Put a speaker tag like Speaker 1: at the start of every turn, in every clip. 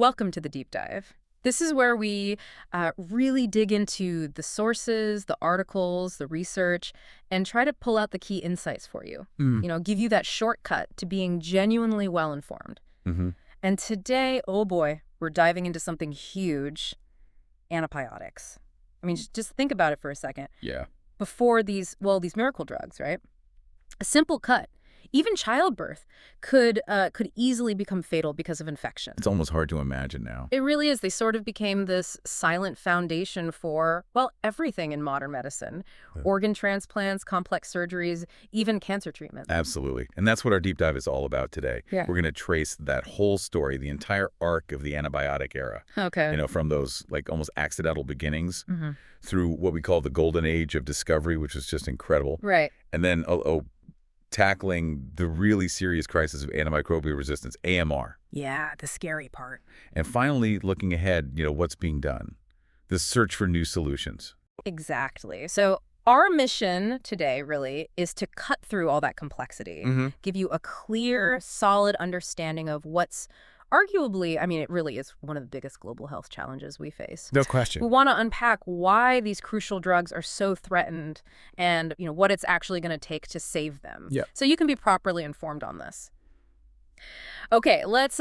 Speaker 1: Welcome to the deep dive. This is where we really dig into the sources, the articles, the research, and try to pull out the key insights for you.
Speaker 2: Mm.
Speaker 1: Give you that shortcut to being genuinely well-informed.
Speaker 2: Mm-hmm.
Speaker 1: And today, oh boy, we're diving into something huge, antibiotics. I mean, just think about it for a second.
Speaker 2: Yeah.
Speaker 1: Before these miracle drugs, right? A simple cut, even childbirth, could easily become fatal because of infection.
Speaker 2: It's almost hard to imagine now.
Speaker 1: It really is. They sort of became this silent foundation for, well, everything in modern medicine. Organ transplants, complex surgeries, even cancer treatment.
Speaker 2: Absolutely. And that's what our deep dive is all about today.
Speaker 1: Yeah.
Speaker 2: We're going to trace that whole story, the entire arc of the antibiotic era.
Speaker 1: Okay.
Speaker 2: From those almost accidental beginnings
Speaker 1: Mm-hmm.
Speaker 2: through what we call the golden age of discovery, which was just incredible.
Speaker 1: Right.
Speaker 2: And then tackling the really serious crisis of antimicrobial resistance, AMR.
Speaker 1: Yeah, the scary part.
Speaker 2: And finally, looking ahead, what's being done, the search for new solutions.
Speaker 1: Exactly. So our mission today really is to cut through all that complexity, give you a clear, solid understanding of what's arguably, I mean, it really is one of the biggest global health challenges we face.
Speaker 2: No
Speaker 1: We
Speaker 2: question.
Speaker 1: want to unpack why these crucial drugs are so threatened and, what it's actually going to take to save them.
Speaker 2: Yeah.
Speaker 1: So you can be properly informed on this. Okay, let's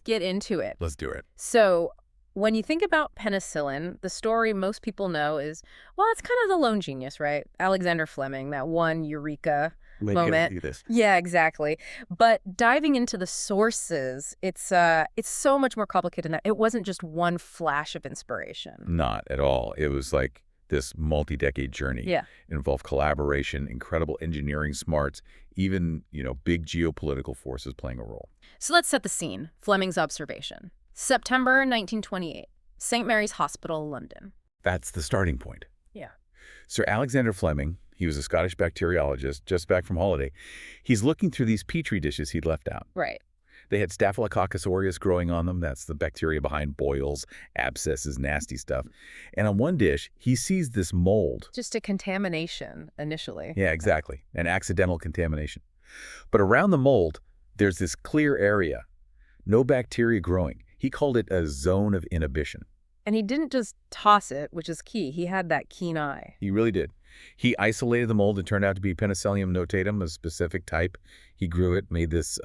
Speaker 1: get into it.
Speaker 2: Let's do it.
Speaker 1: So when you think about penicillin, the story most people know is, well, it's kind of the lone genius, right? Alexander Fleming, that one eureka moment.
Speaker 2: Do this.
Speaker 1: Yeah, exactly. But diving into the sources, it's so much more complicated than that. It wasn't just one flash of inspiration.
Speaker 2: Not at all. It was like this multi-decade journey.
Speaker 1: Yeah.
Speaker 2: It involved collaboration, incredible engineering smarts, even, big geopolitical forces playing a role.
Speaker 1: So let's set the scene. Fleming's observation. September 1928, St. Mary's Hospital, London.
Speaker 2: That's the starting point.
Speaker 1: Yeah.
Speaker 2: Sir Alexander Fleming, he was a Scottish bacteriologist just back from holiday. He's looking through these petri dishes he'd left out.
Speaker 1: Right.
Speaker 2: They had Staphylococcus aureus growing on them. That's the bacteria behind boils, abscesses, nasty stuff. And on one dish, he sees this mold.
Speaker 1: Just a contamination initially.
Speaker 2: Yeah, exactly. An accidental contamination. But around the mold, there's this clear area. No bacteria growing. He called it a zone of inhibition.
Speaker 1: And he didn't just toss it, which is key. He had that keen eye.
Speaker 2: He really did. He isolated the mold. It turned out to be Penicillium notatum, a specific type. He grew it, made this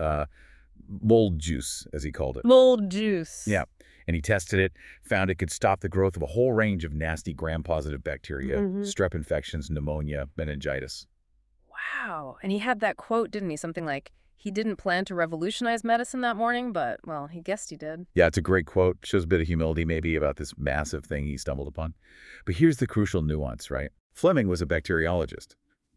Speaker 2: mold juice, as he called it.
Speaker 1: Mold juice.
Speaker 2: Yeah. And he tested it, found it could stop the growth of a whole range of nasty gram-positive bacteria, strep infections, pneumonia, meningitis.
Speaker 1: Wow. And he had that quote, didn't he? Something like, he didn't plan to revolutionize medicine that morning, but, well, he guessed he did.
Speaker 2: Yeah, it's a great quote. Shows a bit of humility maybe about this massive thing he stumbled upon. But here's the crucial nuance, right? Fleming was a bacteriologist,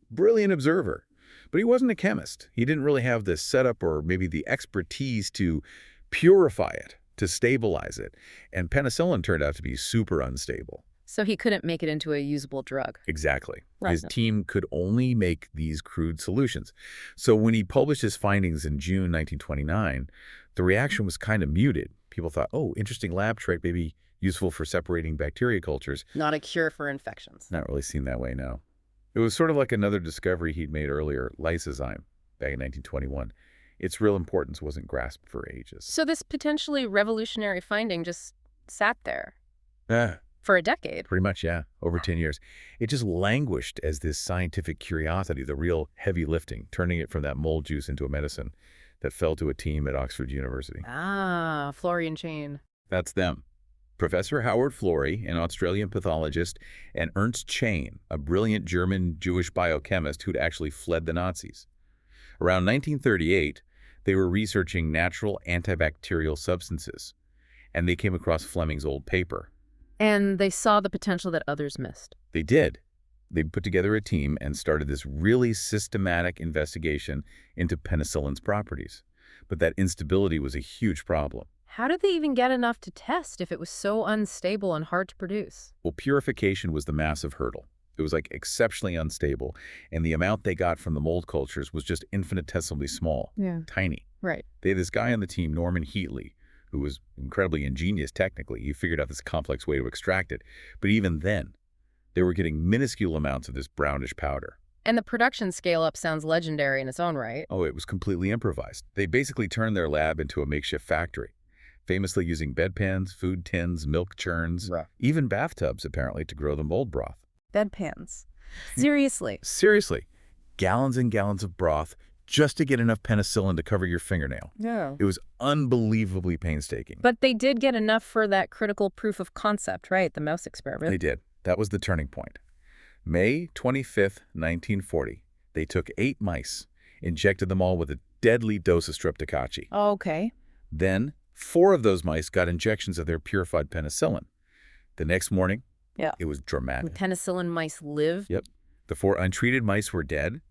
Speaker 2: brilliant observer, but he wasn't a chemist. He didn't really have the setup or maybe the expertise to purify it, to stabilize it. And penicillin turned out to be super unstable.
Speaker 1: So he couldn't make it into a usable drug.
Speaker 2: Exactly.
Speaker 1: Right.
Speaker 2: His team could only make these crude solutions. So when he published his findings in June 1929, the reaction was kind of muted. People thought, oh, interesting lab trait, maybe useful for separating bacteria cultures.
Speaker 1: Not a cure for infections.
Speaker 2: Not really seen that way, no. It was sort of like another discovery he'd made earlier, lysozyme, back in 1921. Its real importance wasn't grasped for ages.
Speaker 1: So this potentially revolutionary finding just sat there for a decade.
Speaker 2: Pretty much, yeah. Over 10 years. It just languished as this scientific curiosity, the real heavy lifting, turning it from that mold juice into a medicine that fell to a team at Oxford University.
Speaker 1: Ah, Florey and Chain.
Speaker 2: That's them. Professor Howard Florey, an Australian pathologist, and Ernst Chain, a brilliant German Jewish biochemist who'd actually fled the Nazis. Around 1938, they were researching natural antibacterial substances, and they came across Fleming's old paper.
Speaker 1: And they saw the potential that others missed.
Speaker 2: They did. They put together a team and started this really systematic investigation into penicillin's properties. But that instability was a huge problem.
Speaker 1: How did they even get enough to test if it was so unstable and hard to produce?
Speaker 2: Well, purification was the massive hurdle. It was exceptionally unstable, and the amount they got from the mold cultures was just infinitesimally small, tiny.
Speaker 1: Right.
Speaker 2: They had this guy on the team, Norman Heatley, who was incredibly ingenious technically. He figured out this complex way to extract it. But even then, they were getting minuscule amounts of this brownish powder.
Speaker 1: And the production scale-up sounds legendary in its own right.
Speaker 2: Oh, it was completely improvised. They basically turned their lab into a makeshift factory. famously using bedpans, food tins, milk churns,
Speaker 1: Right.
Speaker 2: even bathtubs, apparently, to grow the mold broth.
Speaker 1: Bedpans. Seriously.
Speaker 2: Seriously, gallons and gallons of broth just to get enough penicillin to cover your fingernail.
Speaker 1: Yeah.
Speaker 2: It was unbelievably painstaking.
Speaker 1: But they did get enough for that critical proof of concept, right? The mouse experiment.
Speaker 2: They did. That was the turning point. May 25th, 1940, they took 8 mice, injected them all with a deadly dose of streptococci.
Speaker 1: Oh, okay.
Speaker 2: Then 4 of those mice got injections of their purified penicillin. The next morning, it was dramatic.
Speaker 1: The penicillin mice lived?
Speaker 2: Yep. The 4 untreated mice were dead.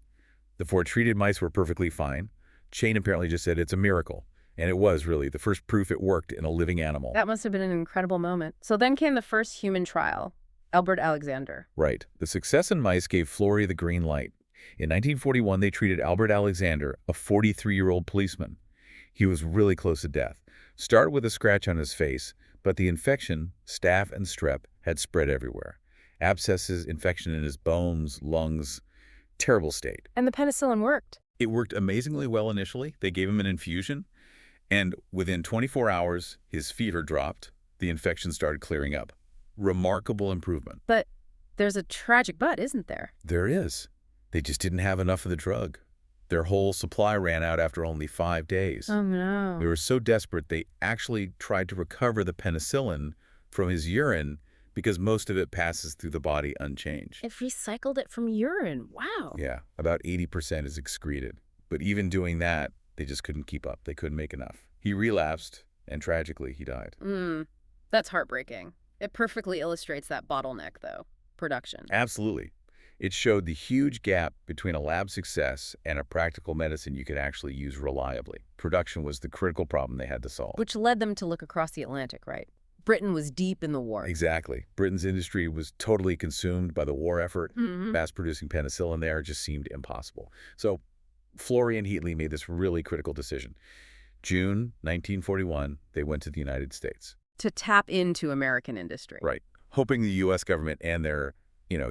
Speaker 2: The 4 treated mice were perfectly fine. Shane apparently just said it's a miracle. And it was really the first proof it worked in a living animal.
Speaker 1: That must have been an incredible moment. So then came the first human trial, Albert Alexander.
Speaker 2: Right. The success in mice gave Florey the green light. In 1941, they treated Albert Alexander, a 43-year-old policeman. He was really close to death. Started with a scratch on his face, but the infection, staph and strep, had spread everywhere. Abscesses, infection in his bones, lungs, terrible state.
Speaker 1: And the penicillin worked.
Speaker 2: It worked amazingly well initially. They gave him an infusion, and within 24 hours, his fever dropped. The infection started clearing up. Remarkable improvement.
Speaker 1: But there's a tragic but, isn't there?
Speaker 2: There is. They just didn't have enough of the drug. Their whole supply ran out after only 5 days.
Speaker 1: Oh, no.
Speaker 2: They were so desperate, they actually tried to recover the penicillin from his urine because most of it passes through the body unchanged.
Speaker 1: It recycled it from urine. Wow.
Speaker 2: Yeah, about 80% is excreted. But even doing that, they just couldn't keep up. They couldn't make enough. He relapsed, and tragically, he died.
Speaker 1: That's heartbreaking. It perfectly illustrates that bottleneck, though. Production.
Speaker 2: Absolutely. It showed the huge gap between a lab success and a practical medicine you could actually use reliably. Production was the critical problem they had to solve.
Speaker 1: Which led them to look across the Atlantic, right? Britain was deep in the war.
Speaker 2: Exactly. Britain's industry was totally consumed by the war effort. Mass-producing penicillin there just seemed impossible. So Florey and Heatley made this really critical decision. June 1941, they went to the United States.
Speaker 1: To tap into American industry.
Speaker 2: Right. Hoping the U.S. government and their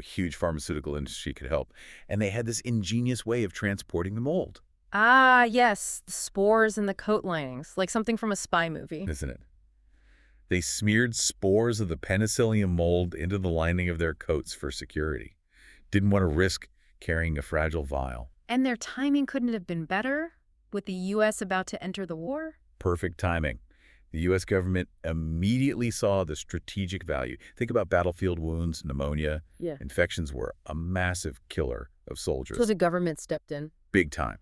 Speaker 2: huge pharmaceutical industry could help. And they had this ingenious way of transporting the mold.
Speaker 1: Ah, yes. The spores and the coat linings. Like something from a spy movie.
Speaker 2: Isn't it? They smeared spores of the penicillium mold into the lining of their coats for security. Didn't want to risk carrying a fragile vial.
Speaker 1: And their timing couldn't have been better, with the U.S. about to enter the war?
Speaker 2: Perfect timing. The U.S. government immediately saw the strategic value. Think about battlefield wounds, pneumonia.
Speaker 1: Yeah.
Speaker 2: Infections were a massive killer of soldiers.
Speaker 1: So the government stepped in.
Speaker 2: Big time.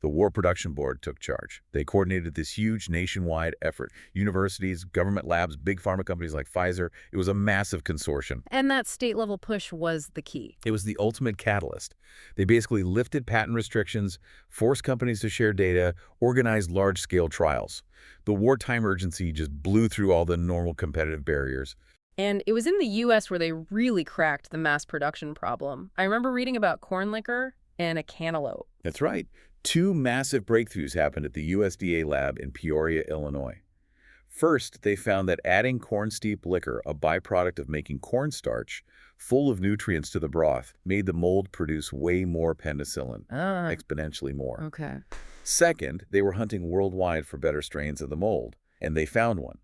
Speaker 2: The War Production Board took charge. They coordinated this huge nationwide effort. Universities, government labs, big pharma companies like Pfizer. It was a massive consortium.
Speaker 1: And that state-level push was the key.
Speaker 2: It was the ultimate catalyst. They basically lifted patent restrictions, forced companies to share data, organized large-scale trials. The wartime urgency just blew through all the normal competitive barriers.
Speaker 1: And it was in the U.S. where they really cracked the mass production problem. I remember reading about corn liquor and a cantaloupe.
Speaker 2: That's right. 2 massive breakthroughs happened at the USDA lab in Peoria, Illinois. First, they found that adding corn steep liquor, a byproduct of making cornstarch, full of nutrients to the broth, made the mold produce way more penicillin, exponentially more.
Speaker 1: Okay.
Speaker 2: Second, they were hunting worldwide for better strains of the mold, and they found one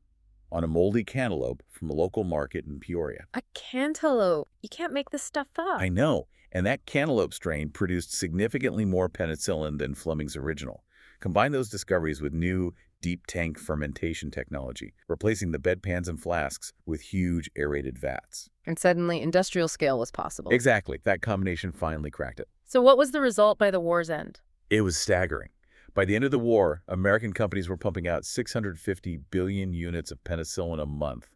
Speaker 2: on a moldy cantaloupe from a local market in Peoria.
Speaker 1: A cantaloupe. You can't make this stuff up.
Speaker 2: I know. And that cantaloupe strain produced significantly more penicillin than Fleming's original. Combine those discoveries with new deep tank fermentation technology, replacing the bedpans and flasks with huge aerated vats.
Speaker 1: And suddenly industrial scale was possible.
Speaker 2: Exactly. That combination finally cracked it.
Speaker 1: So what was the result by the war's end?
Speaker 2: It was staggering. By the end of the war, American companies were pumping out 650 billion units of penicillin a month,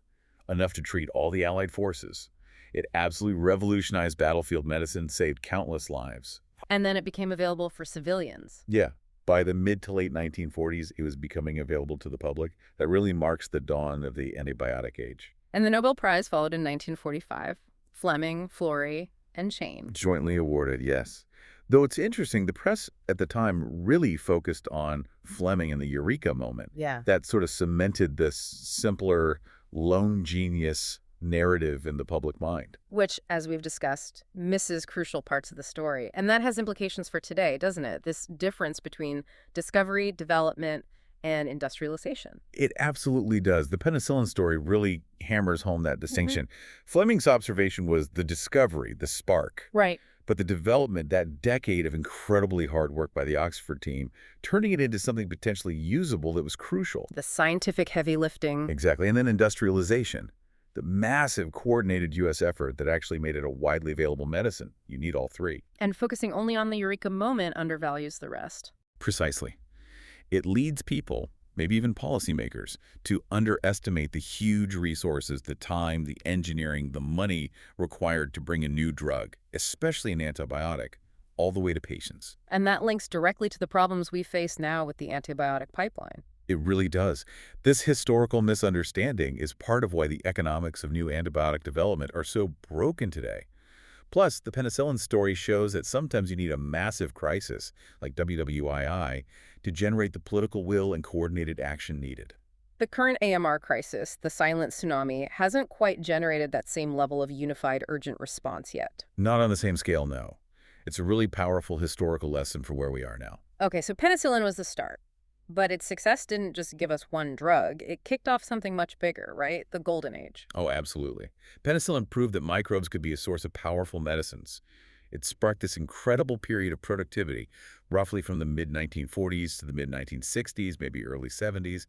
Speaker 2: enough to treat all the Allied forces. It absolutely revolutionized battlefield medicine, saved countless lives.
Speaker 1: And then it became available for civilians.
Speaker 2: Yeah. By the mid to late 1940s, it was becoming available to the public. That really marks the dawn of the antibiotic age.
Speaker 1: And the Nobel Prize followed in 1945. Fleming, Florey, and Shane.
Speaker 2: Jointly awarded, yes. Though it's interesting, the press at the time really focused on Fleming and the Eureka moment.
Speaker 1: Yeah.
Speaker 2: That sort of cemented this simpler, lone genius narrative in the public mind.
Speaker 1: Which, as we've discussed, misses crucial parts of the story. And that has implications for today, doesn't it? This difference between discovery, development, and industrialization.
Speaker 2: It absolutely does. The penicillin story really hammers home that distinction. Fleming's observation was the discovery, the spark.
Speaker 1: Right.
Speaker 2: But the development, that decade of incredibly hard work by the Oxford team, turning it into something potentially usable that was crucial.
Speaker 1: The scientific heavy lifting.
Speaker 2: Exactly. And then industrialization, the massive coordinated U.S. effort that actually made it a widely available medicine. You need all three.
Speaker 1: And focusing only on the eureka moment undervalues the rest.
Speaker 2: Precisely. It leads people, maybe even policymakers, to underestimate the huge resources, the time, the engineering, the money required to bring a new drug, especially an antibiotic, all the way to patients.
Speaker 1: And that links directly to the problems we face now with the antibiotic pipeline.
Speaker 2: It really does. This historical misunderstanding is part of why the economics of new antibiotic development are so broken today. Plus, the penicillin story shows that sometimes you need a massive crisis, like WWII, to generate the political will and coordinated action needed.
Speaker 1: The current AMR crisis, the silent tsunami, hasn't quite generated that same level of unified urgent response yet.
Speaker 2: Not on the same scale, no. It's a really powerful historical lesson for where we are now.
Speaker 1: Okay, so penicillin was the start. But its success didn't just give us one drug. It kicked off something much bigger, right? The Golden Age.
Speaker 2: Oh, absolutely. Penicillin proved that microbes could be a source of powerful medicines. It sparked this incredible period of productivity, roughly from the mid-1940s to the mid-1960s, maybe early 70s,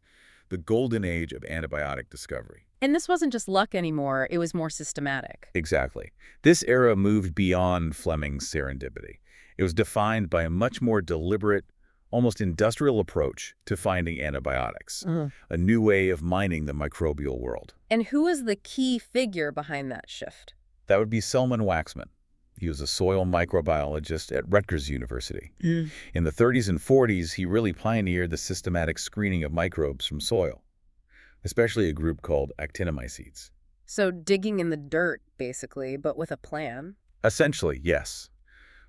Speaker 2: the golden age of antibiotic discovery.
Speaker 1: And this wasn't just luck anymore, it was more systematic.
Speaker 2: Exactly. This era moved beyond Fleming's serendipity. It was defined by a much more deliberate, almost industrial approach to finding antibiotics, a new way of mining the microbial world.
Speaker 1: And who was the key figure behind that shift?
Speaker 2: That would be Selman Waxman. He was a soil microbiologist at Rutgers University. In the 30s and 40s, he really pioneered the systematic screening of microbes from soil, especially a group called actinomycetes.
Speaker 1: So digging in the dirt, basically, but with a plan.
Speaker 2: Essentially, yes,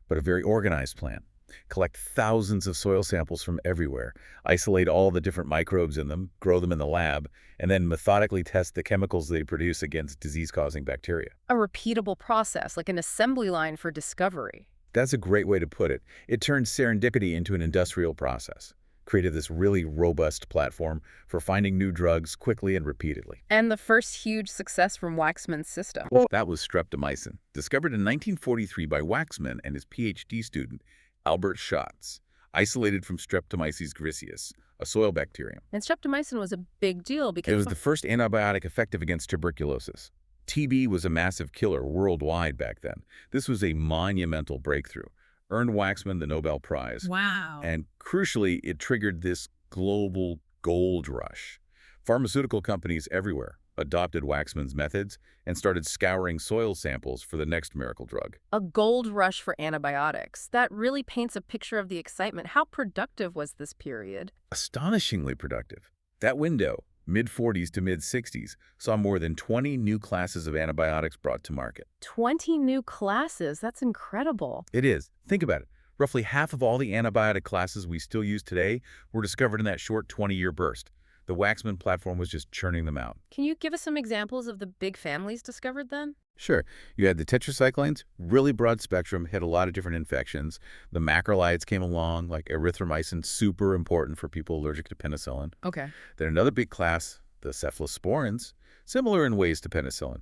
Speaker 2: but a very organized plan. Collect thousands of soil samples from everywhere, isolate all the different microbes in them, grow them in the lab, and then methodically test the chemicals they produce against disease-causing bacteria.
Speaker 1: A repeatable process, like an assembly line for discovery.
Speaker 2: That's a great way to put it. It turned serendipity into an industrial process, created this really robust platform for finding new drugs quickly and repeatedly.
Speaker 1: And the first huge success from Waxman's system.
Speaker 2: That was streptomycin, discovered in 1943 by Waxman and his PhD student, Albert Schatz, isolated from Streptomyces griseus, a soil bacterium.
Speaker 1: And streptomycin was a big deal because
Speaker 2: It was the first antibiotic effective against tuberculosis. TB was a massive killer worldwide back then. This was a monumental breakthrough, earned Waxman the Nobel Prize.
Speaker 1: Wow.
Speaker 2: And crucially, it triggered this global gold rush. Pharmaceutical companies everywhere adopted Waxman's methods and started scouring soil samples for the next miracle drug.
Speaker 1: A gold rush for antibiotics. That really paints a picture of the excitement. How productive was this period?
Speaker 2: Astonishingly productive. That window, mid-40s to mid-60s, saw more than 20 new classes of antibiotics brought to market.
Speaker 1: 20 new classes. That's incredible.
Speaker 2: It is. Think about it. Roughly half of all the antibiotic classes we still use today were discovered in that short 20-year burst. The Waxman platform was just churning them out.
Speaker 1: Can you give us some examples of the big families discovered then?
Speaker 2: Sure. You had the tetracyclines, really broad spectrum, had a lot of different infections. The macrolides came along, like erythromycin, super important for people allergic to penicillin.
Speaker 1: Okay.
Speaker 2: Then another big class, the cephalosporins, similar in ways to penicillin.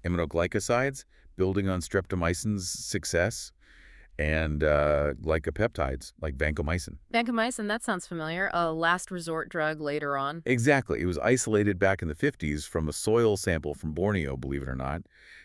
Speaker 2: Aminoglycosides, building on streptomycin's success, and glycopeptides, like vancomycin.
Speaker 1: Vancomycin, that sounds familiar. A last resort drug later on.
Speaker 2: Exactly. It was isolated back in the 50s from a soil sample from Borneo, believe it or not.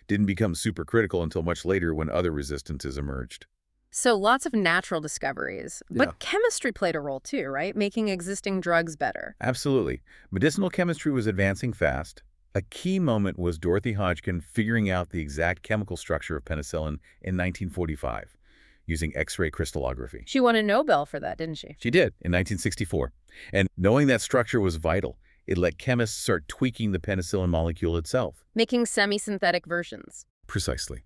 Speaker 2: Didn't become super critical until much later when other resistances emerged.
Speaker 1: So lots of natural discoveries. But
Speaker 2: Yeah.
Speaker 1: chemistry played a role too, right? Making existing drugs better.
Speaker 2: Absolutely. Medicinal chemistry was advancing fast. A key moment was Dorothy Hodgkin figuring out the exact chemical structure of penicillin in 1945 using X-ray crystallography.
Speaker 1: She won a Nobel for that, didn't she?
Speaker 2: She did in 1964. And knowing that structure was vital, it let chemists start tweaking the penicillin molecule itself.
Speaker 1: Making semi-synthetic versions.
Speaker 2: Precisely.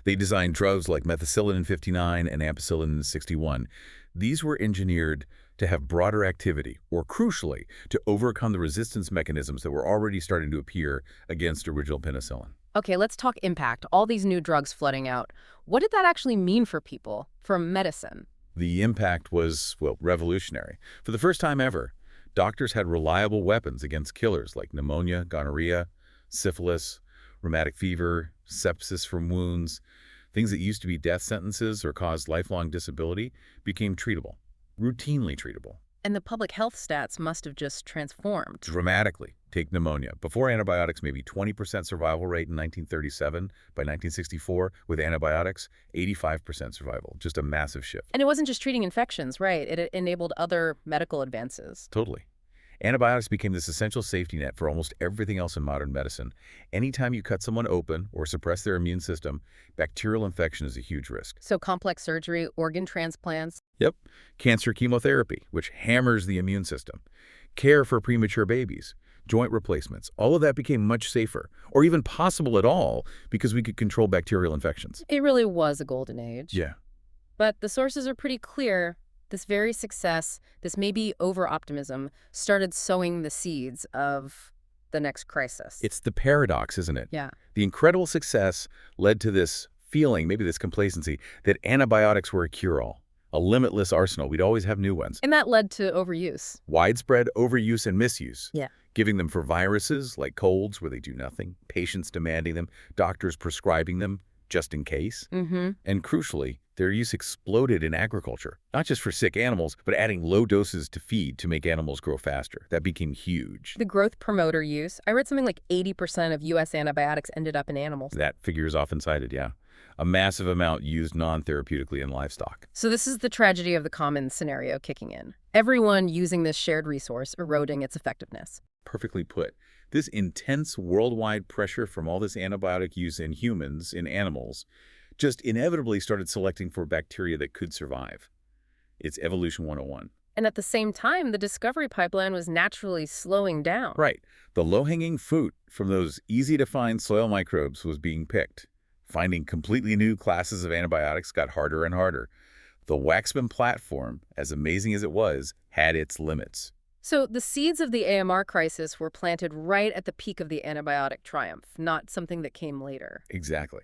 Speaker 2: They designed drugs like methicillin in 59 and ampicillin in 61. These were engineered to have broader activity, or crucially, to overcome the resistance mechanisms that were already starting to appear against original penicillin.
Speaker 1: Okay, let's talk impact. All these new drugs flooding out. What did that actually mean for people, for medicine?
Speaker 2: The impact was, well, revolutionary. For the first time ever, Doctors had reliable weapons against killers like pneumonia, gonorrhea, syphilis, rheumatic fever, sepsis from wounds. Things that used to be death sentences or caused lifelong disability became treatable, routinely treatable.
Speaker 1: And the public health stats must have just transformed.
Speaker 2: Dramatically. Take pneumonia. Before antibiotics, maybe 20% survival rate in 1937. By 1964, with antibiotics, 85% survival. Just a massive shift.
Speaker 1: And it wasn't just treating infections, right? It enabled other medical advances.
Speaker 2: Totally. Antibiotics became this essential safety net for almost everything else in modern medicine. Anytime you cut someone open or suppress their immune system, bacterial infection is a huge risk.
Speaker 1: So complex surgery, organ transplants.
Speaker 2: Yep. Cancer chemotherapy, which hammers the immune system. Care for premature babies. Joint replacements. All of that became much safer, or even possible at all, because we could control bacterial infections.
Speaker 1: It really was a golden age.
Speaker 2: Yeah.
Speaker 1: But the sources are pretty clear. This very success, this maybe over-optimism, started sowing the seeds of the next crisis.
Speaker 2: It's the paradox, isn't it?
Speaker 1: Yeah.
Speaker 2: The incredible success led to this feeling, maybe this complacency, that antibiotics were a cure-all, a limitless arsenal. We'd always have new ones.
Speaker 1: And that led to overuse.
Speaker 2: Widespread overuse and misuse.
Speaker 1: Yeah.
Speaker 2: Giving them for viruses like colds where they do nothing, patients demanding them, doctors prescribing them just in case. And crucially, their use exploded in agriculture, not just for sick animals, but adding low doses to feed to make animals grow faster. That became huge.
Speaker 1: The growth promoter use, I read something like 80% of U.S. antibiotics ended up in animals.
Speaker 2: That figure is often cited, yeah. A massive amount used non-therapeutically in livestock.
Speaker 1: So this is the tragedy of the common scenario kicking in. Everyone using this shared resource, eroding its effectiveness.
Speaker 2: Perfectly put. This intense worldwide pressure from all this antibiotic use in humans, in animals, just inevitably started selecting for bacteria that could survive. It's evolution 101.
Speaker 1: And at the same time, the discovery pipeline was naturally slowing down.
Speaker 2: Right. The low-hanging fruit from those easy-to-find soil microbes was being picked. Finding completely new classes of antibiotics got harder and harder. The Waxman platform, as amazing as it was, had its limits.
Speaker 1: So the seeds of the AMR crisis were planted right at the peak of the antibiotic triumph, not something that came later.
Speaker 2: Exactly.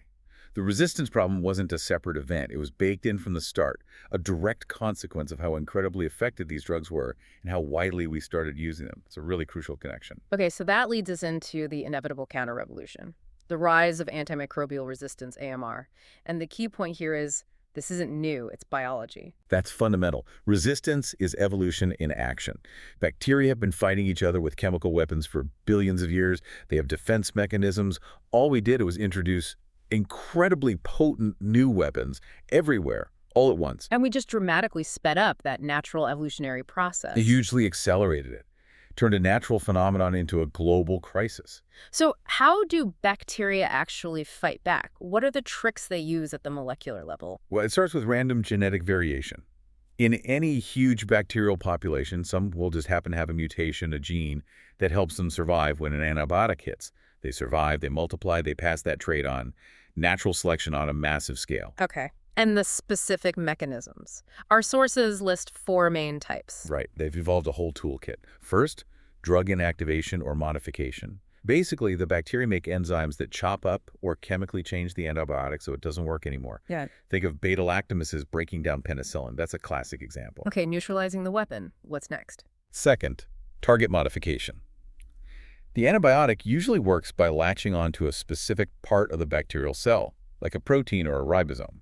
Speaker 2: The resistance problem wasn't a separate event. It was baked in from the start, a direct consequence of how incredibly effective these drugs were and how widely we started using them. It's a really crucial connection.
Speaker 1: Okay, so that leads us into the inevitable counter-revolution, the rise of antimicrobial resistance, AMR. And the key point here is this isn't new, it's biology.
Speaker 2: That's fundamental. Resistance is evolution in action. Bacteria have been fighting each other with chemical weapons for billions of years. They have defense mechanisms. All we did was introduce incredibly potent new weapons everywhere, all at once.
Speaker 1: And we just dramatically sped up that natural evolutionary process.
Speaker 2: It hugely accelerated it, turned a natural phenomenon into a global crisis.
Speaker 1: So how do bacteria actually fight back? What are the tricks they use at the molecular level?
Speaker 2: Well, it starts with random genetic variation. In any huge bacterial population, some will just happen to have a mutation, a gene, that helps them survive when an antibiotic hits. They survive, they multiply, they pass that trait on. Natural selection on a massive scale.
Speaker 1: Okay. And the specific mechanisms. Our sources list 4 main types.
Speaker 2: Right. They've evolved a whole toolkit. First, drug inactivation or modification. Basically, the bacteria make enzymes that chop up or chemically change the antibiotic so it doesn't work anymore.
Speaker 1: Yeah.
Speaker 2: Think of beta-lactamases breaking down penicillin. That's a classic example.
Speaker 1: Okay, neutralizing the weapon. What's next?
Speaker 2: Second, target modification. The antibiotic usually works by latching onto a specific part of the bacterial cell, like a protein or a ribosome.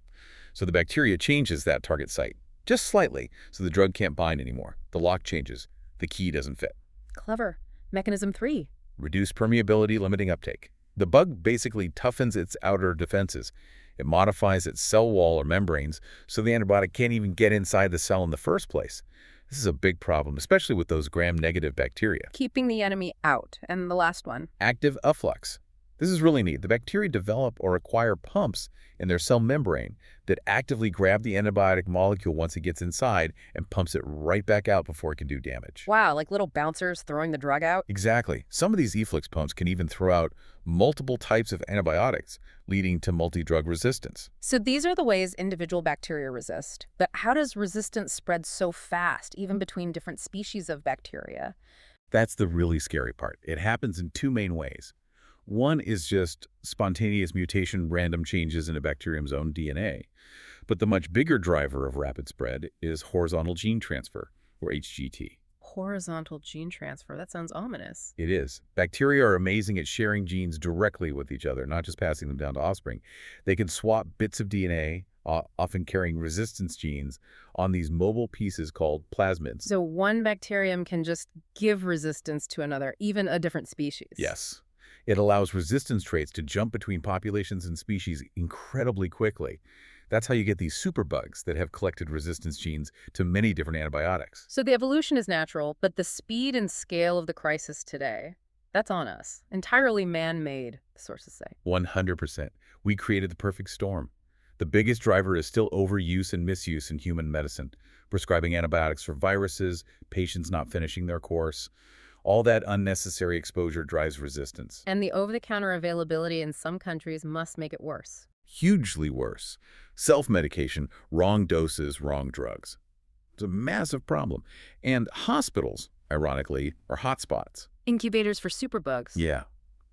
Speaker 2: So the bacteria changes that target site, just slightly, so the drug can't bind anymore. The lock changes. The key doesn't fit.
Speaker 1: Clever. Mechanism 3.
Speaker 2: Reduce permeability, limiting uptake. The bug basically toughens its outer defenses. It modifies its cell wall or membranes so the antibiotic can't even get inside the cell in the first place. This is a big problem, especially with those gram-negative bacteria.
Speaker 1: Keeping the enemy out. And the last one.
Speaker 2: Active efflux. This is really neat. The bacteria develop or acquire pumps in their cell membrane that actively grab the antibiotic molecule once it gets inside and pumps it right back out before it can do damage.
Speaker 1: Wow, like little bouncers throwing the drug out?
Speaker 2: Exactly. Some of these efflux pumps can even throw out multiple types of antibiotics, leading to multi-drug resistance.
Speaker 1: So these are the ways individual bacteria resist. But how does resistance spread so fast, even between different species of bacteria?
Speaker 2: That's the really scary part. It happens in 2 main ways. One is just spontaneous mutation, random changes in a bacterium's own DNA. But the much bigger driver of rapid spread is horizontal gene transfer, or HGT.
Speaker 1: Horizontal gene transfer. That sounds ominous.
Speaker 2: It is. Bacteria are amazing at sharing genes directly with each other, not just passing them down to offspring. They can swap bits of DNA, often carrying resistance genes, on these mobile pieces called plasmids.
Speaker 1: So one bacterium can just give resistance to another, even a different species.
Speaker 2: Yes. It allows resistance traits to jump between populations and species incredibly quickly. That's how you get these superbugs that have collected resistance genes to many different antibiotics.
Speaker 1: So the evolution is natural, but the speed and scale of the crisis today, that's on us. Entirely man-made, the sources say.
Speaker 2: 100%. We created the perfect storm. The biggest driver is still overuse and misuse in human medicine, prescribing antibiotics for viruses, patients not finishing their course. All that unnecessary exposure drives resistance.
Speaker 1: And the over-the-counter availability in some countries must make it worse.
Speaker 2: Hugely worse. Self-medication, wrong doses, wrong drugs. It's a massive problem. And hospitals, ironically, are hotspots.
Speaker 1: Incubators for superbugs.
Speaker 2: Yeah.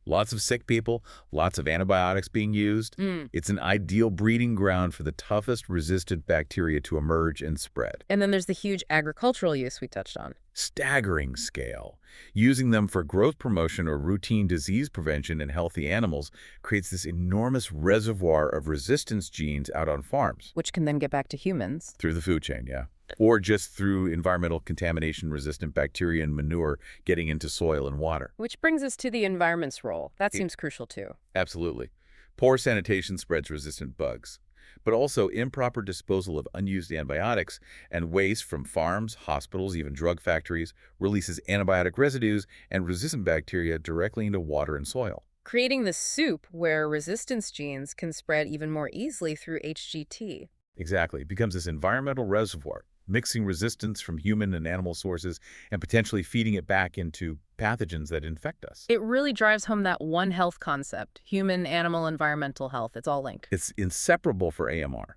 Speaker 2: Lots of sick people, lots of antibiotics being used. It's an ideal breeding ground for the toughest resistant bacteria to emerge and spread.
Speaker 1: And then there's the huge agricultural use we touched on.
Speaker 2: Staggering scale. Using them for growth promotion or routine disease prevention in healthy animals creates this enormous reservoir of resistance genes out on farms.
Speaker 1: Which can then get back to humans.
Speaker 2: Through the food chain, yeah. Or just through environmental contamination-resistant bacteria and manure getting into soil and water.
Speaker 1: Which brings us to the environment's role. That seems crucial too.
Speaker 2: Absolutely. Poor sanitation spreads resistant bugs. But also improper disposal of unused antibiotics and waste from farms, hospitals, even drug factories releases antibiotic residues and resistant bacteria directly into water and soil.
Speaker 1: Creating the soup where resistance genes can spread even more easily through HGT.
Speaker 2: Exactly. It becomes this environmental reservoir, mixing resistance from human and animal sources and potentially feeding it back into pathogens that infect us.
Speaker 1: It really drives home that one health concept, human, animal, environmental health. It's all linked.
Speaker 2: It's inseparable for AMR.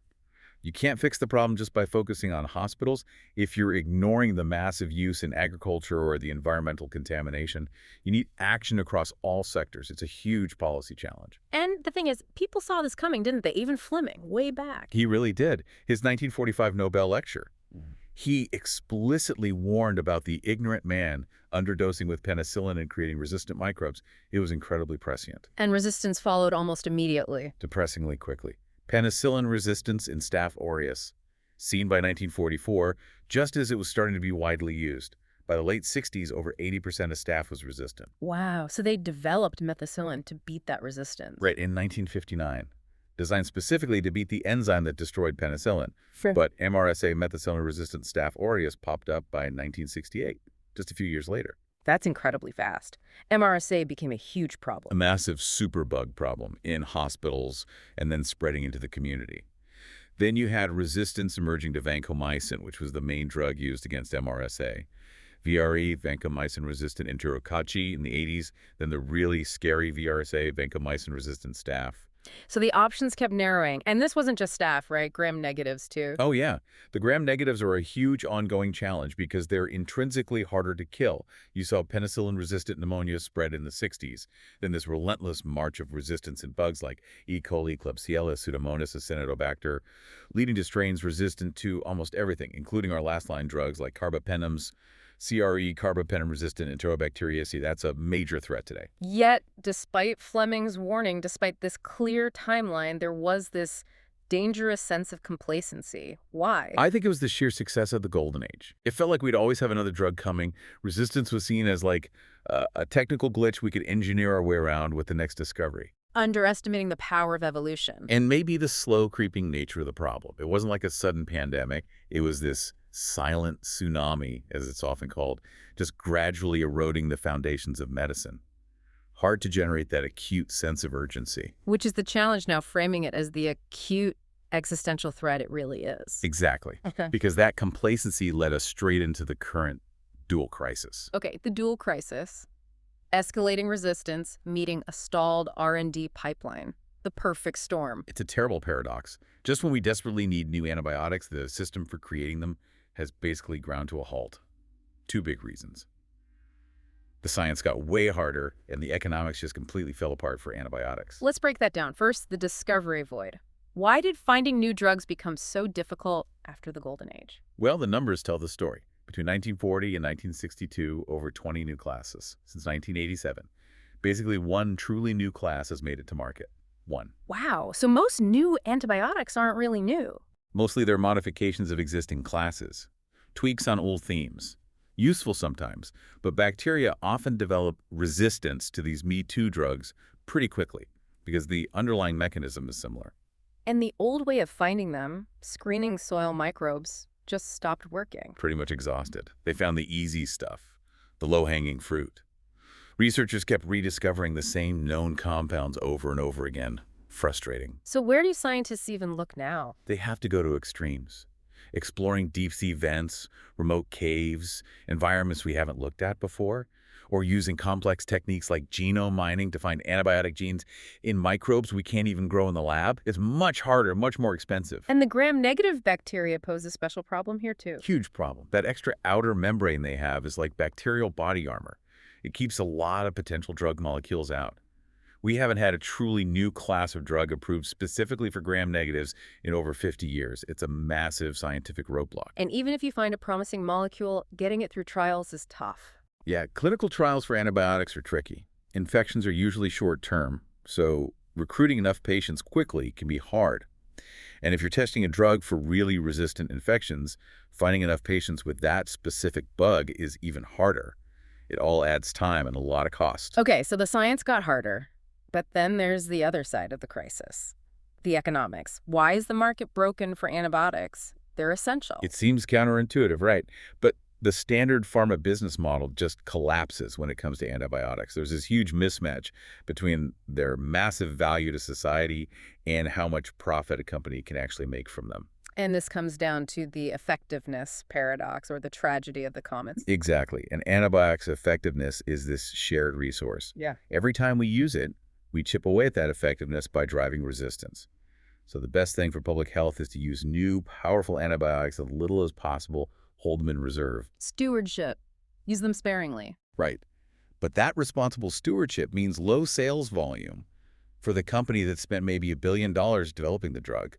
Speaker 2: You can't fix the problem just by focusing on hospitals. If you're ignoring the massive use in agriculture or the environmental contamination, you need action across all sectors. It's a huge policy challenge.
Speaker 1: And the thing is, people saw this coming, didn't they? Even Fleming, way back.
Speaker 2: He really did. His 1945 Nobel lecture. He explicitly warned about the ignorant man underdosing with penicillin and creating resistant microbes. It was incredibly prescient.
Speaker 1: And resistance followed almost immediately.
Speaker 2: Depressingly quickly. Penicillin resistance in Staph aureus, seen by 1944, just as it was starting to be widely used. By the late 60s, over 80% of staph was resistant.
Speaker 1: Wow, so they developed methicillin to beat that resistance.
Speaker 2: Right, in 1959. Designed specifically to beat the enzyme that destroyed penicillin. But MRSA methicillin-resistant Staph aureus popped up by 1968, just a few years later.
Speaker 1: That's incredibly fast. MRSA became a huge problem.
Speaker 2: A massive superbug problem in hospitals and then spreading into the community. Then you had resistance emerging to vancomycin, which was the main drug used against MRSA. VRE, vancomycin-resistant enterococci in the 80s, then the really scary VRSA, vancomycin-resistant staph.
Speaker 1: So the options kept narrowing. And this wasn't just staph, right? Gram-negatives, too.
Speaker 2: Oh, yeah. The gram-negatives are a huge ongoing challenge because they're intrinsically harder to kill. You saw penicillin-resistant pneumonia spread in the 60s. Then this relentless march of resistance in bugs like E. coli, Klebsiella, Pseudomonas, Acinetobacter, leading to strains resistant to almost everything, including our last-line drugs like carbapenems, CRE, carbapenem-resistant Enterobacteriaceae. That's a major threat today.
Speaker 1: Yet, despite Fleming's warning, despite this clear timeline, there was this dangerous sense of complacency. Why?
Speaker 2: I think it was the sheer success of the golden age. It felt like we'd always have another drug coming. Resistance was seen as like a technical glitch we could engineer our way around with the next discovery.
Speaker 1: Underestimating the power of evolution.
Speaker 2: And maybe the slow creeping nature of the problem. It wasn't like a sudden pandemic. It was this silent tsunami, as it's often called, just gradually eroding the foundations of medicine. Hard to generate that acute sense of urgency.
Speaker 1: Which is the challenge now, framing it as the acute existential threat it really is.
Speaker 2: Exactly.
Speaker 1: Okay.
Speaker 2: Because that complacency led us straight into the current dual crisis.
Speaker 1: Okay, the dual crisis. Escalating resistance, meeting a stalled R&D pipeline. The perfect storm.
Speaker 2: It's a terrible paradox. Just when we desperately need new antibiotics, the system for creating them has basically ground to a halt. Two big reasons. The science got way harder, and the economics just completely fell apart for antibiotics.
Speaker 1: Let's break that down. First, the discovery void. Why did finding new drugs become so difficult after the Golden Age?
Speaker 2: Well, the numbers tell the story. Between 1940 and 1962, over 20 new classes. Since 1987, basically one truly new class has made it to market. One.
Speaker 1: Wow, so most new antibiotics aren't really new.
Speaker 2: Mostly they're modifications of existing classes, tweaks on old themes. Useful sometimes, but bacteria often develop resistance to these Me Too drugs pretty quickly because the underlying mechanism is similar.
Speaker 1: And the old way of finding them, screening soil microbes, just stopped working.
Speaker 2: Pretty much exhausted. They found the easy stuff, the low-hanging fruit. Researchers kept rediscovering the same known compounds over and over again. Frustrating.
Speaker 1: So where do scientists even look now?
Speaker 2: They have to go to extremes. Exploring deep-sea vents, remote caves, environments we haven't looked at before, or using complex techniques like genome mining to find antibiotic genes in microbes we can't even grow in the lab. It's much harder, much more expensive.
Speaker 1: And the gram-negative bacteria pose a special problem here too.
Speaker 2: Huge problem. That extra outer membrane they have is like bacterial body armor. It keeps a lot of potential drug molecules out. We haven't had a truly new class of drug approved specifically for gram-negatives in over 50 years. It's a massive scientific roadblock.
Speaker 1: And even if you find a promising molecule, getting it through trials is tough.
Speaker 2: Yeah, clinical trials for antibiotics are tricky. Infections are usually short-term, so recruiting enough patients quickly can be hard. And if you're testing a drug for really resistant infections, finding enough patients with that specific bug is even harder. It all adds time and a lot of cost.
Speaker 1: Okay, so the science got harder, but then there's the other side of the crisis. The economics. Why is the market broken for antibiotics? They're essential.
Speaker 2: It seems counterintuitive, right? But the standard pharma business model just collapses when it comes to antibiotics. There's this huge mismatch between their massive value to society and how much profit a company can actually make from them.
Speaker 1: And this comes down to the effectiveness paradox, or the tragedy of the commons.
Speaker 2: Exactly. And antibiotics effectiveness is this shared resource.
Speaker 1: Yeah.
Speaker 2: Every time we use it, we chip away at that effectiveness by driving resistance. So the best thing for public health is to use new, powerful antibiotics as little as possible, hold them in reserve.
Speaker 1: Stewardship. Use them sparingly.
Speaker 2: Right. But that responsible stewardship means low sales volume for the company that spent maybe $1 billion developing the drug.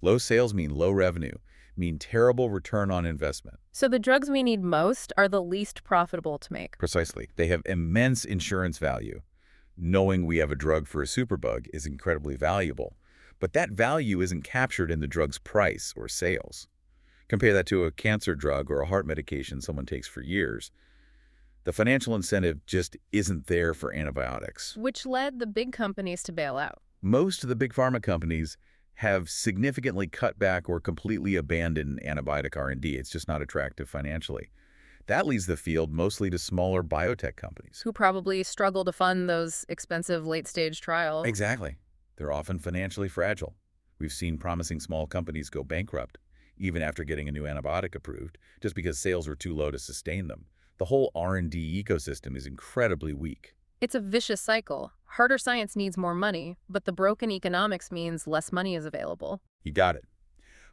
Speaker 2: Low sales mean low revenue, mean terrible return on investment.
Speaker 1: So the drugs we need most are the least profitable to make.
Speaker 2: Precisely. They have immense insurance value. Knowing we have a drug for a superbug is incredibly valuable, but that value isn't captured in the drug's price or sales. Compare that to a cancer drug or a heart medication someone takes for years. The financial incentive just isn't there for antibiotics.
Speaker 1: Which led the big companies to bail out.
Speaker 2: Most of the big pharma companies have significantly cut back or completely abandoned antibiotic R&D. It's just not attractive financially. That leaves the field mostly to smaller biotech companies.
Speaker 1: Who probably struggle to fund those expensive late-stage trials.
Speaker 2: Exactly. They're often financially fragile. We've seen promising small companies go bankrupt, even after getting a new antibiotic approved, just because sales were too low to sustain them. The whole R&D ecosystem is incredibly weak.
Speaker 1: It's a vicious cycle. Harder science needs more money, but the broken economics means less money is available.
Speaker 2: You got it.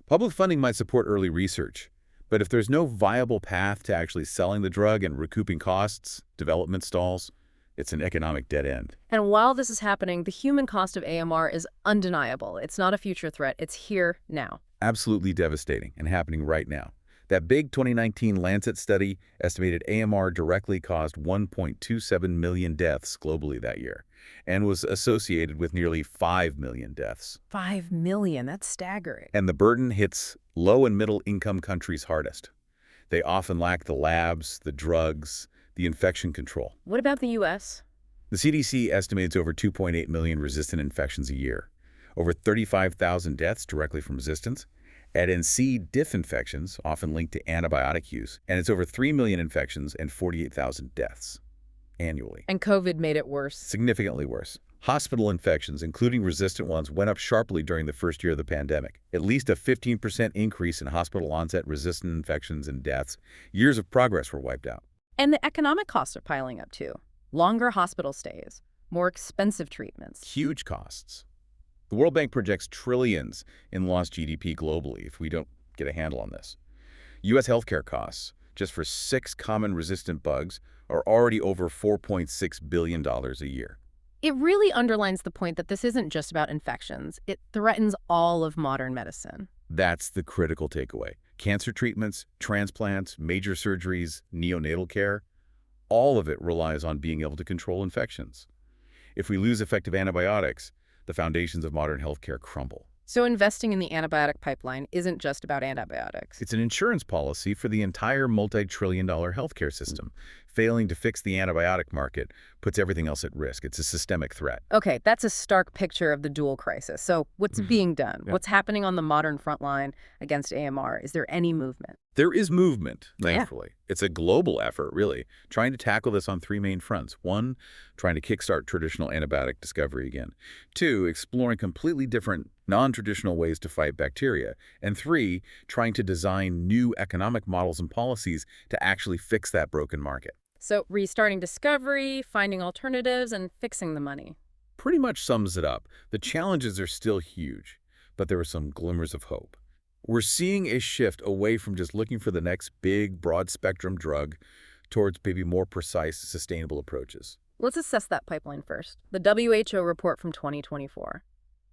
Speaker 2: Public funding might support early research, but if there's no viable path to actually selling the drug and recouping costs, development stalls, it's an economic dead end.
Speaker 1: And while this is happening, the human cost of AMR is undeniable. It's not a future threat. It's here now.
Speaker 2: Absolutely devastating and happening right now. That big 2019 Lancet study estimated AMR directly caused 1.27 million deaths globally that year and was associated with nearly 5 million deaths.
Speaker 1: 5 million, that's staggering.
Speaker 2: And the burden hits low and middle income countries hardest. They often lack the labs, the drugs, the infection control.
Speaker 1: What about the U.S.?
Speaker 2: The CDC estimates over 2.8 million resistant infections a year, over 35,000 deaths directly from resistance. Add in C. diff infections, often linked to antibiotic use, and it's over 3 million infections and 48,000 deaths annually.
Speaker 1: And COVID made it worse.
Speaker 2: Significantly worse. Hospital infections, including resistant ones, went up sharply during the first year of the pandemic. At least a 15% increase in hospital-onset resistant infections and deaths. Years of progress were wiped out.
Speaker 1: And the economic costs are piling up too. Longer hospital stays, more expensive treatments.
Speaker 2: Huge costs. The World Bank projects trillions in lost GDP globally if we don't get a handle on this. U.S. healthcare costs, just for 6 common resistant bugs, are already over $4.6 billion a year.
Speaker 1: It really underlines the point that this isn't just about infections. It threatens all of modern medicine.
Speaker 2: That's the critical takeaway. Cancer treatments, transplants, major surgeries, neonatal care, all of it relies on being able to control infections. If we lose effective antibiotics, the foundations of modern healthcare crumble.
Speaker 1: So investing in the antibiotic pipeline isn't just about antibiotics.
Speaker 2: It's an insurance policy for the entire multi-trillion-dollar healthcare system. Failing to fix the antibiotic market puts everything else at risk. It's a systemic threat.
Speaker 1: Okay, that's a stark picture of the dual crisis. So what's being done?
Speaker 2: Yeah.
Speaker 1: What's happening on the modern front line against AMR? Is there any movement?
Speaker 2: There is movement,
Speaker 1: Yeah.
Speaker 2: thankfully. It's a global effort, really, trying to tackle this on three main fronts. One, trying to kickstart traditional antibiotic discovery again. Two, exploring completely different, non-traditional ways to fight bacteria. And three, trying to design new economic models and policies to actually fix that broken market.
Speaker 1: So restarting discovery, finding alternatives, and fixing the money.
Speaker 2: Pretty much sums it up. The challenges are still huge, but there are some glimmers of hope. We're seeing a shift away from just looking for the next big, broad-spectrum drug towards maybe more precise, sustainable approaches.
Speaker 1: Let's assess that pipeline first. The WHO report from 2024.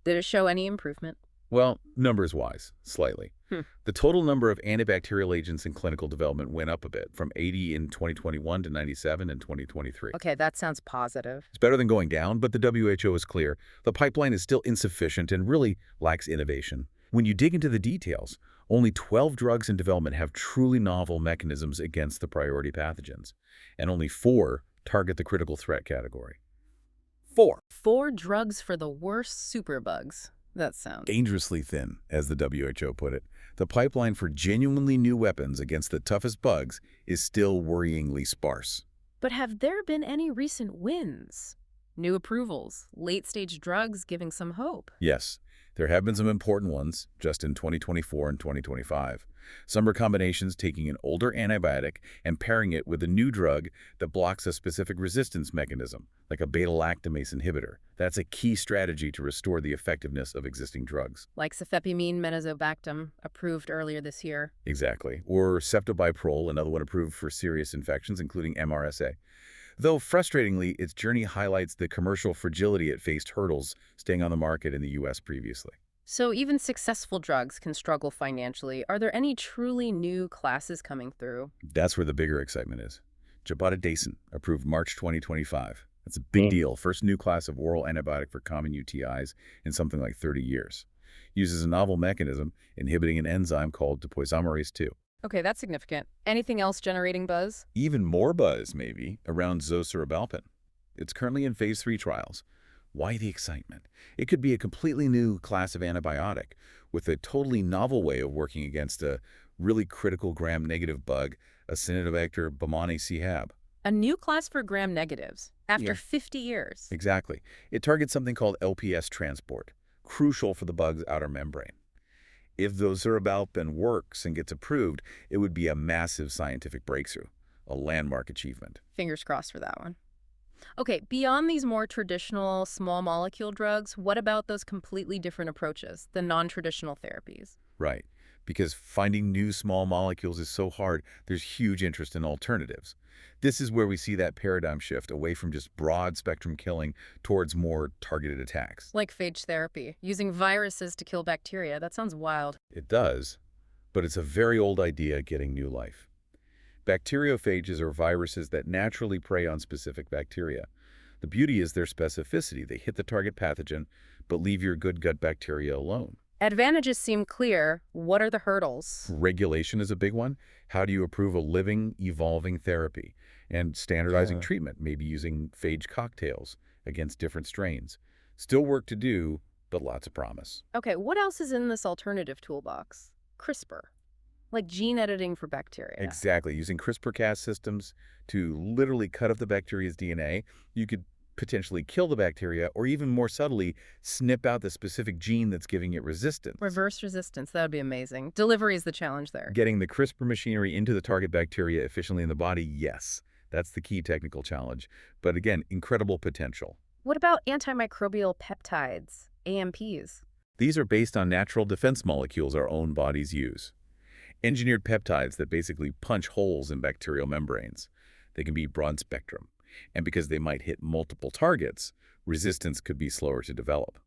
Speaker 1: Did it show any improvement?
Speaker 2: Well, numbers-wise, slightly.
Speaker 1: Hmm.
Speaker 2: The total number of antibacterial agents in clinical development went up a bit, from 80 in 2021 to 97 in 2023.
Speaker 1: Okay, that sounds positive.
Speaker 2: It's better than going down, but the WHO is clear. The pipeline is still insufficient and really lacks innovation. When you dig into the details, only 12 drugs in development have truly novel mechanisms against the priority pathogens, and only 4 target the critical threat category. 4.
Speaker 1: 4 drugs for the worst superbugs. That sounds...
Speaker 2: Dangerously thin, as the WHO put it. The pipeline for genuinely new weapons against the toughest bugs is still worryingly sparse.
Speaker 1: But have there been any recent wins? New approvals, late-stage drugs giving some hope?
Speaker 2: Yes, there have been some important ones just in 2024 and 2025. Some are combinations taking an older antibiotic and pairing it with a new drug that blocks a specific resistance mechanism, like a beta-lactamase inhibitor. That's a key strategy to restore the effectiveness of existing drugs.
Speaker 1: Like cefepimine menazobactam, approved earlier this year.
Speaker 2: Exactly. Or ceftobiprole, another one approved for serious infections, including MRSA. Though frustratingly, its journey highlights the commercial fragility it faced hurdles staying on the market in the U.S. previously.
Speaker 1: So even successful drugs can struggle financially. Are there any truly new classes coming through?
Speaker 2: That's where the bigger excitement is. Jabotidacin, approved March 2025. That's a big deal. First new class of oral antibiotic for common UTIs in something like 30 years. Uses a novel mechanism inhibiting an enzyme called topoisomerase 2.
Speaker 1: Okay, that's significant. Anything else generating buzz?
Speaker 2: Even more buzz, maybe, around zoserbalpin. It's currently in phase 3 trials. Why the excitement? It could be a completely new class of antibiotic with a totally novel way of working against a really critical gram-negative bug, Acinetobacter baumannii C. hab.
Speaker 1: A new class for gram-negatives after
Speaker 2: Yeah.
Speaker 1: 50 years.
Speaker 2: Exactly. It targets something called LPS transport, crucial for the bug's outer membrane. If zoserbalpin works and gets approved, it would be a massive scientific breakthrough, a landmark achievement.
Speaker 1: Fingers crossed for that one. Okay, beyond these more traditional small molecule drugs, what about those completely different approaches, the non-traditional therapies?
Speaker 2: Right. Because finding new small molecules is so hard, there's huge interest in alternatives. This is where we see that paradigm shift away from just broad-spectrum killing towards more targeted attacks.
Speaker 1: Like phage therapy, using viruses to kill bacteria. That sounds wild.
Speaker 2: It does, but it's a very old idea getting new life. Bacteriophages are viruses that naturally prey on specific bacteria. The beauty is their specificity. They hit the target pathogen, but leave your good gut bacteria alone.
Speaker 1: Advantages seem clear. What are the hurdles?
Speaker 2: Regulation is a big one. How do you approve a living, evolving therapy? And standardizing treatment, maybe using phage cocktails against different strains. Still work to do, but lots of promise.
Speaker 1: Okay, what else is in this alternative toolbox? CRISPR. Like gene editing for bacteria.
Speaker 2: Exactly. Using CRISPR-Cas systems to literally cut up the bacteria's DNA, you could potentially kill the bacteria or even more subtly snip out the specific gene that's giving it resistance.
Speaker 1: Reverse resistance, that would be amazing. Delivery is the challenge there.
Speaker 2: Getting the CRISPR machinery into the target bacteria efficiently in the body, yes. That's the key technical challenge. But again, incredible potential.
Speaker 1: What about antimicrobial peptides, AMPs?
Speaker 2: These are based on natural defense molecules our own bodies use. Engineered peptides that basically punch holes in bacterial membranes. They can be broad spectrum. And because they might hit multiple targets, resistance could be slower to develop.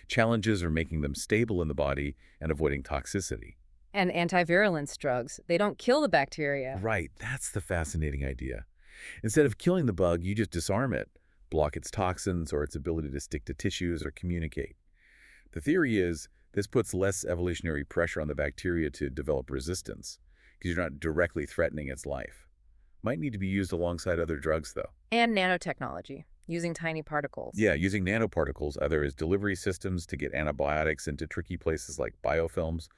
Speaker 2: Challenges are making them stable in the body and avoiding toxicity.
Speaker 1: And antivirulence drugs, they don't kill the bacteria.
Speaker 2: Right, that's the fascinating idea. Instead of killing the bug, you just disarm it, block its toxins or its ability to stick to tissues or communicate. The theory is this puts less evolutionary pressure on the bacteria to develop resistance because you're not directly threatening its life. Might need to be used alongside other drugs, though.
Speaker 1: And nanotechnology, using tiny particles.
Speaker 2: Yeah, using nanoparticles either as delivery systems to get antibiotics into tricky places like biofilms,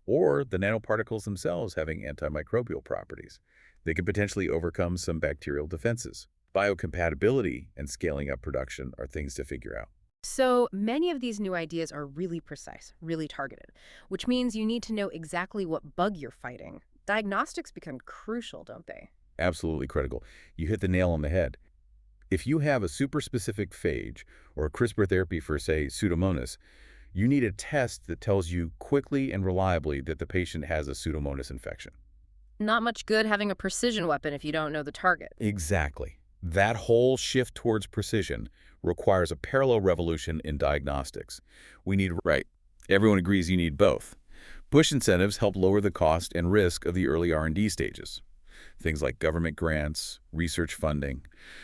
Speaker 2: or the nanoparticles themselves having antimicrobial properties. They can potentially overcome some bacterial defenses. Biocompatibility and scaling up production are things to figure out.
Speaker 1: So many of these new ideas are really precise, really targeted, which means you need to know exactly what bug you're fighting. Diagnostics become crucial, don't they?
Speaker 2: Absolutely critical. You hit the nail on the head. If you have a super-specific phage or a CRISPR therapy for, say, Pseudomonas, you need a test that tells you quickly and reliably that the patient has a Pseudomonas infection.
Speaker 1: Not much good having a precision weapon if you don't know the target.
Speaker 2: Exactly. That whole shift towards precision requires a parallel revolution in diagnostics. We need, right, everyone agrees you need both. Push incentives help lower the cost and risk of the early R&D stages. Things like government grants, research funding.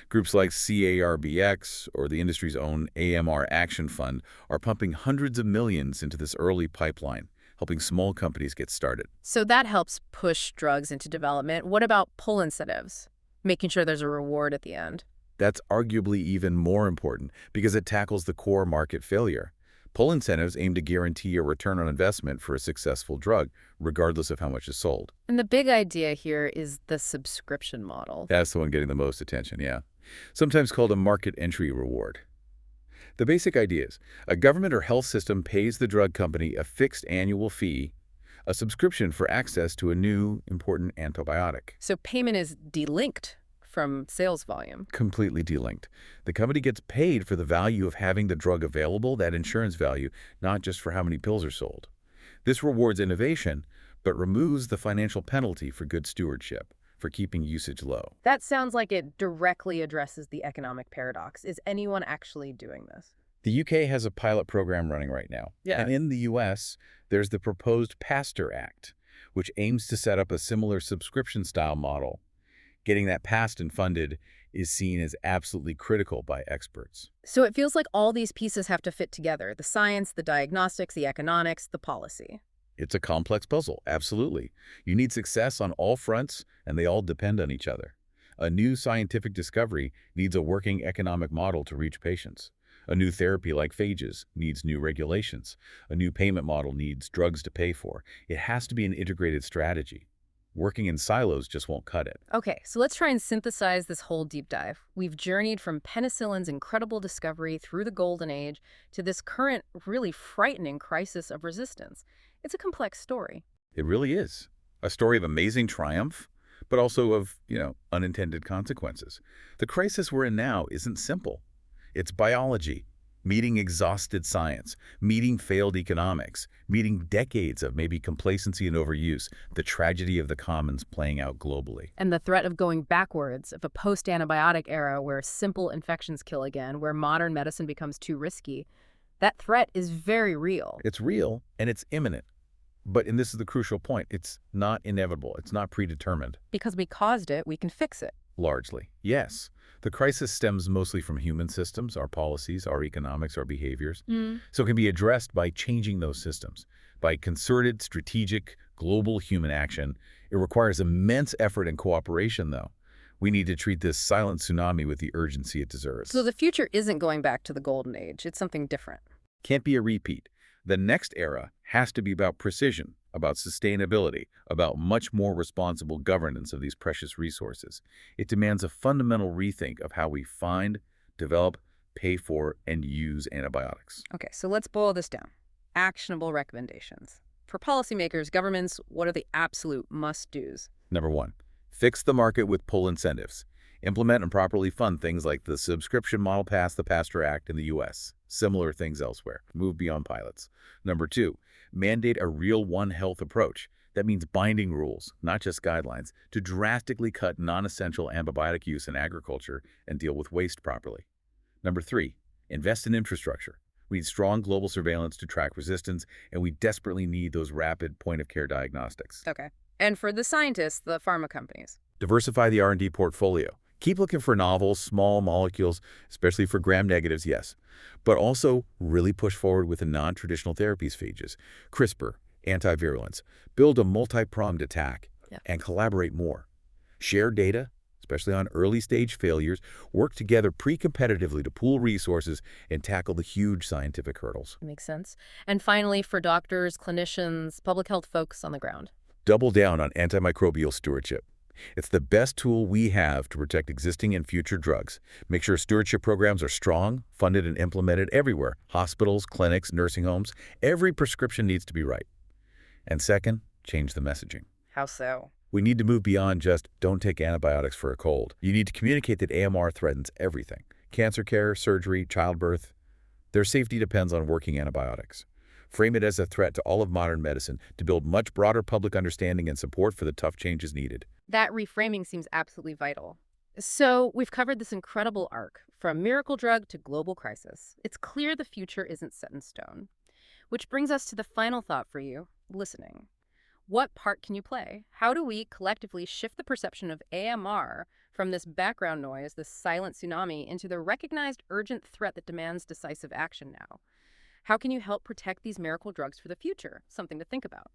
Speaker 2: Groups like CARBX or the industry's own AMR Action Fund are pumping hundreds of millions into this early pipeline, helping small companies get started.
Speaker 1: So that helps push drugs into development. What about pull incentives? Making sure there's a reward at the end.
Speaker 2: That's arguably even more important because it tackles the core market failure. Pull incentives aim to guarantee a return on investment for a successful drug, regardless of how much is sold.
Speaker 1: And the big idea here is the subscription model.
Speaker 2: That's the one getting the most attention, yeah. Sometimes called a market entry reward. The basic idea is a government or health system pays the drug company a fixed annual fee, a subscription for access to a new, important antibiotic.
Speaker 1: So payment is delinked from sales volume.
Speaker 2: Completely delinked. The company gets paid for the value of having the drug available, that insurance value, not just for how many pills are sold. This rewards innovation, but removes the financial penalty for good stewardship, for keeping usage low.
Speaker 1: That sounds like it directly addresses the economic paradox. Is anyone actually doing this?
Speaker 2: The UK has a pilot program running right now.
Speaker 1: Yeah.
Speaker 2: And in the US, there's the proposed PASTEUR Act, which aims to set up a similar subscription-style model. Getting that passed and funded is seen as absolutely critical by experts.
Speaker 1: So it feels like all these pieces have to fit together: the science, the diagnostics, the economics, the policy.
Speaker 2: It's a complex puzzle, absolutely. You need success on all fronts, and they all depend on each other. A new scientific discovery needs a working economic model to reach patients. A new therapy like phages needs new regulations. A new payment model needs drugs to pay for. It has to be an integrated strategy. Working in silos just won't cut it.
Speaker 1: Okay, so let's try and synthesize this whole deep dive. We've journeyed from penicillin's incredible discovery through the golden age to this current, really frightening crisis of resistance. It's a complex story.
Speaker 2: It really is. A story of amazing triumph, but also of, unintended consequences. The crisis we're in now isn't simple. It's biology, meeting exhausted science, meeting failed economics, meeting decades of maybe complacency and overuse, the tragedy of the commons playing out globally.
Speaker 1: And the threat of going backwards, of a post-antibiotic era where simple infections kill again, where modern medicine becomes too risky. That threat is very real.
Speaker 2: It's real, and it's imminent. And this is the crucial point, it's not inevitable, it's not predetermined.
Speaker 1: Because we caused it, we can fix it.
Speaker 2: Largely, yes. The crisis stems mostly from human systems, our policies, our economics, our behaviors. So it can be addressed by changing those systems, by concerted, strategic, global human action. It requires immense effort and cooperation, though. We need to treat this silent tsunami with the urgency it deserves.
Speaker 1: So the future isn't going back to the golden age. It's something different.
Speaker 2: Can't be a repeat. The next era has to be about precision, about sustainability, about much more responsible governance of these precious resources. It demands a fundamental rethink of how we find, develop, pay for, and use antibiotics.
Speaker 1: Okay, so let's boil this down. Actionable recommendations. For policymakers, governments, what are the absolute must-dos?
Speaker 2: Number 1, fix the market with pull incentives. Implement and properly fund things like the subscription model passed the PASTEUR Act in the U.S., similar things elsewhere. Move beyond pilots. Number 2, mandate a real One Health approach. That means binding rules, not just guidelines, to drastically cut non-essential antibiotic use in agriculture and deal with waste properly. Number 3, invest in infrastructure. We need strong global surveillance to track resistance, and we desperately need those rapid point-of-care diagnostics.
Speaker 1: Okay. And for the scientists, the pharma companies?
Speaker 2: Diversify the R&D portfolio. Keep looking for novel, small molecules, especially for gram-negatives, yes. But also really push forward with the non-traditional therapies phages. CRISPR, antivirulence. Build a multi-pronged attack and collaborate more. Share data, especially on early-stage failures. Work together pre-competitively to pool resources and tackle the huge scientific hurdles.
Speaker 1: Makes sense. And finally, for doctors, clinicians, public health folks on the ground?
Speaker 2: Double down on antimicrobial stewardship. It's the best tool we have to protect existing and future drugs. Make sure stewardship programs are strong, funded, and implemented everywhere. Hospitals, clinics, nursing homes. Every prescription needs to be right. And second, change the messaging.
Speaker 1: How so?
Speaker 2: We need to move beyond just don't take antibiotics for a cold. You need to communicate that AMR threatens everything. Cancer care, surgery, childbirth. Their safety depends on working antibiotics. Frame it as a threat to all of modern medicine to build much broader public understanding and support for the tough changes needed.
Speaker 1: That reframing seems absolutely vital. So we've covered this incredible arc, from miracle drug to global crisis. It's clear the future isn't set in stone. Which brings us to the final thought for you, listening. What part can you play? How do we collectively shift the perception of AMR from this background noise, this silent tsunami, into the recognized urgent threat that demands decisive action now? How can you help protect these miracle drugs for the future? Something to think about.